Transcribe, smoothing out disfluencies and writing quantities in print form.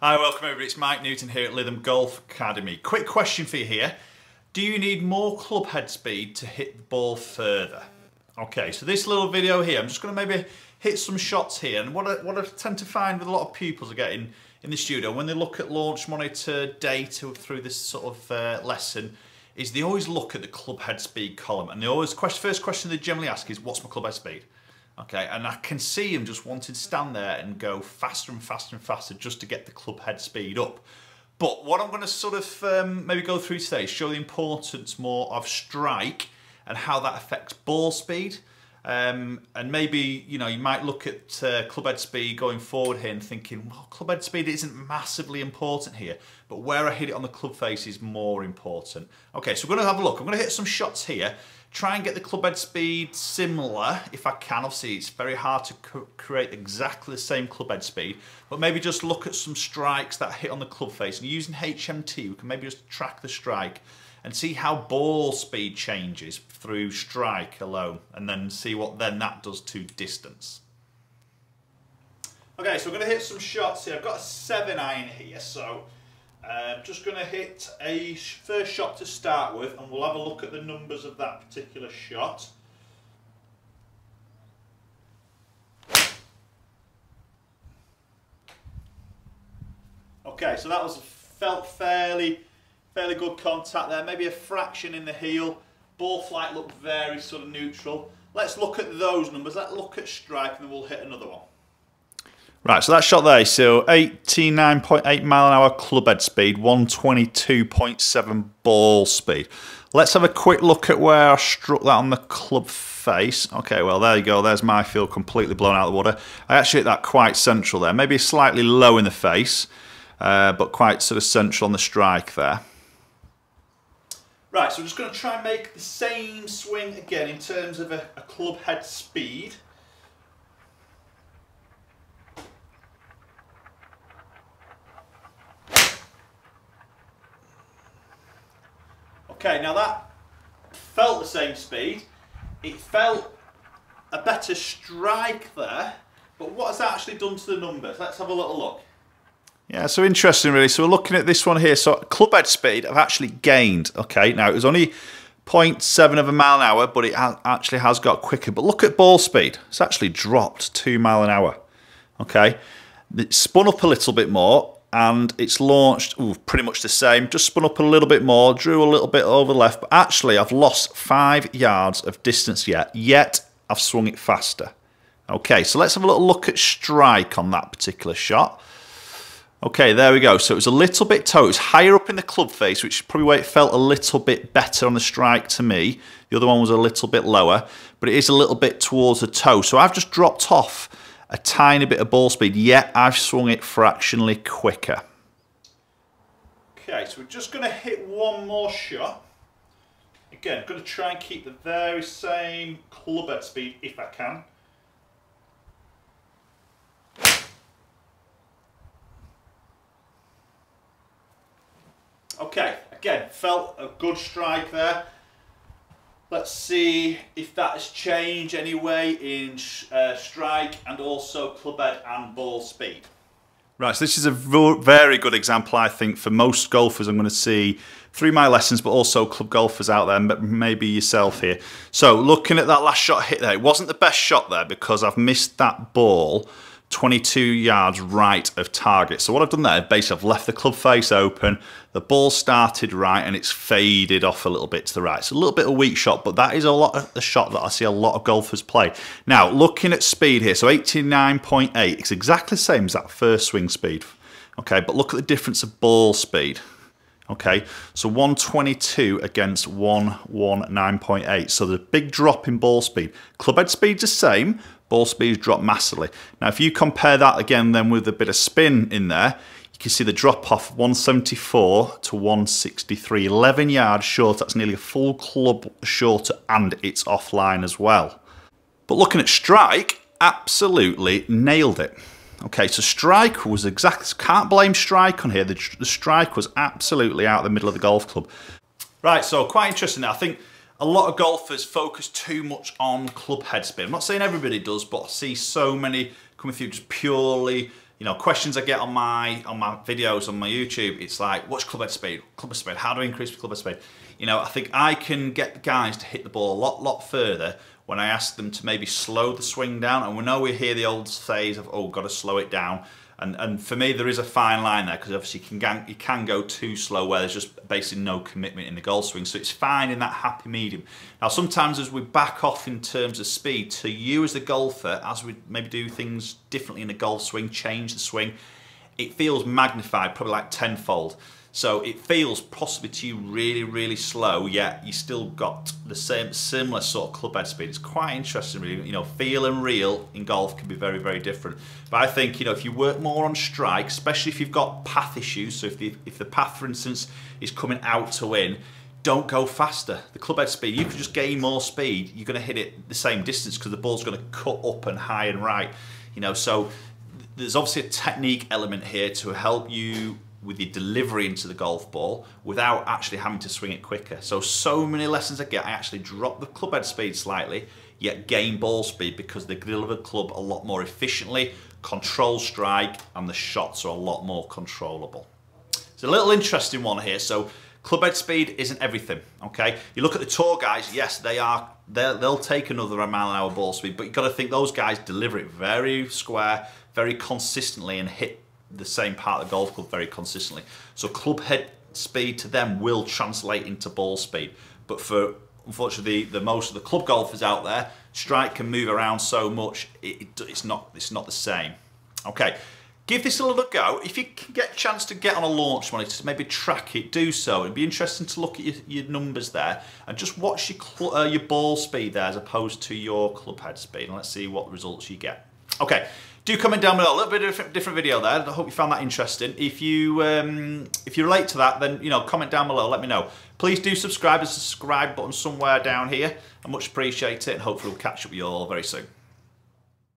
Hi, welcome everybody. It's Mike Newton here at Lytham Golf Academy. Quick question for you here. Do you need more club head speed to hit the ball further? Okay, so this little video here, I'm just going to maybe hit some shots here. And what I tend to find with a lot of pupils are getting in the studio, when they look at launch monitor data through this sort of lesson, is they always look at the club head speed column. And first question they generally ask is, what's my club head speed? Okay, and I can see them just wanting to stand there and go faster and faster and faster just to get the club head speed up. But what I'm going to sort of maybe go through today is show the importance more of strike and how that affects ball speed. And maybe, you know, you might look at club head speed going forward here and thinking, well, club head speed isn't massively important here, but where I hit it on the club face is more important. Okay, so we're going to have a look. I'm going to hit some shots here. Try and get the club head speed similar if I can. Obviously, it's very hard to create exactly the same club head speed, but maybe just look at some strikes that hit on the club face. And using HMT, we can maybe just track the strike and see how ball speed changes through strike alone, and then see what then that does to distance. Okay, so we're going to hit some shots here. I've got a 7-iron here, so I'm just going to hit a first shot to start with, and we'll have a look at the numbers of that particular shot. Okay, so that felt fairly good contact there, maybe a fraction in the heel. Ball flight looked very sort of neutral. Let's look at those numbers. Let's look at strike, and then we'll hit another one. Right, so that shot there, so 89.8 mile an hour club head speed, 122.7 ball speed. Let's have a quick look at where I struck that on the club face. Okay, well, there you go. There's my field completely blown out of the water. I actually hit that quite central there, maybe slightly low in the face, but quite sort of central on the strike there. Right, so we're just going to try and make the same swing again in terms of a club head speed. Okay, now that felt the same speed. It felt a better strike there, but what has that actually done to the numbers? Let's have a little look. Yeah, so interesting really. So we're looking at this one here. So club head speed I've actually gained. Okay, now it was only 0.7 of a mile an hour, but it actually has got quicker. But look at ball speed. It's actually dropped 2 mile an hour. Okay, it's spun up a little bit more. And it's launched pretty much the same, just spun up a little bit more, drew a little bit over the left, but actually I've lost 5 yards of distance yet I've swung it faster. Okay, so let's have a little look at strike on that particular shot. Okay, there we go. So it was a little bit toe. It was higher up in the club face, which is probably where it felt a little bit better on the strike to me. The other one was a little bit lower, but it is a little bit towards the toe. So I've just dropped off a tiny bit of ball speed, yet I've swung it fractionally quicker. Okay, so we're just going to hit one more shot. Again, I'm going to try and keep the very same club head speed if I can. Okay, again, felt a good strike there. Let's see if that has changed anyway in strike and also club head and ball speed. Right, so this is a very good example, I think, for most golfers I'm going to see through my lessons, but also club golfers out there, maybe yourself here. So looking at that last shot hit there, it wasn't the best shot there because I've missed that ball 22 yards right of target. So what I've done there, basically I've left the club face open, the ball started right and it's faded off a little bit to the right. It's a little bit of a weak shot, but that is a lot of the shot that I see a lot of golfers play. Now, looking at speed here, so 89.8, it's exactly the same as that first swing speed. Okay, but look at the difference of ball speed. Okay, so 122 against 119.8. So the big drop in ball speed. Club head speed's the same, ball speed's dropped massively. Now, if you compare that again then with a bit of spin in there, you can see the drop off 174 to 163, 11 yards short. That's nearly a full club shorter, and it's offline as well. But looking at strike, absolutely nailed it. Okay, so strike was exactly, can't blame strike on here. The strike was absolutely out the middle of the golf club. Right, so quite interesting now. I think a lot of golfers focus too much on club head speed. I'm not saying everybody does, but I see so many coming through just purely You know, questions I get on my videos on my YouTube, it's like, what's clubhead speed? Clubhead speed, how do I increase clubhead speed? You know, I think I can get the guys to hit the ball a lot further when I ask them to maybe slow the swing down. And we know we hear the old phrase of, oh, got to slow it down. And for me, there is a fine line there, because obviously you can go too slow where there's just basically no commitment in the golf swing. So it's fine in that happy medium. Now, sometimes as we back off in terms of speed, to you as the golfer, as we maybe do things differently in the golf swing, change the swing, it feels magnified, probably like tenfold. So it feels possibly to you really slow, yet you still got the similar sort of clubhead speed. It's quite interesting, really. You know, feel and real in golf can be very different. But I think, you know, if you work more on strike, especially if you've got path issues, so if the path, for instance, is coming out to in, don't go faster. The clubhead speed, you can just gain more speed, you're going to hit it the same distance because the ball's going to cut up and high and right. You know, so there's obviously a technique element here to help you with your delivery into the golf ball without actually having to swing it quicker. So many lessons I get, I actually drop the clubhead speed slightly, yet gain ball speed because they deliver the club a lot more efficiently, control strike, and the shots are a lot more controllable. It's a little interesting one here. So clubhead speed isn't everything, okay? You look at the tour guys, yes, they'll take another mile-an-hour ball speed, but you've got to think those guys deliver it very square, very consistently, and hit the same part of the golf club very consistently. So clubhead speed to them will translate into ball speed. But for, unfortunately, the most of the club golfers out there, strike can move around so much, it's not the same. Okay, give this a little go. If you can get a chance to get on a launch monitor to maybe track it, do so. It'd be interesting to look at your numbers there and just watch your ball speed there as opposed to your clubhead speed, and let's see what results you get. Okay, do comment down below. A little bit of a different video there. I hope you found that interesting. If you relate to that, then, you know, comment down below. Let me know. Please do subscribe. There's a subscribe button somewhere down here. I much appreciate it, and hopefully we'll catch up with you all very soon.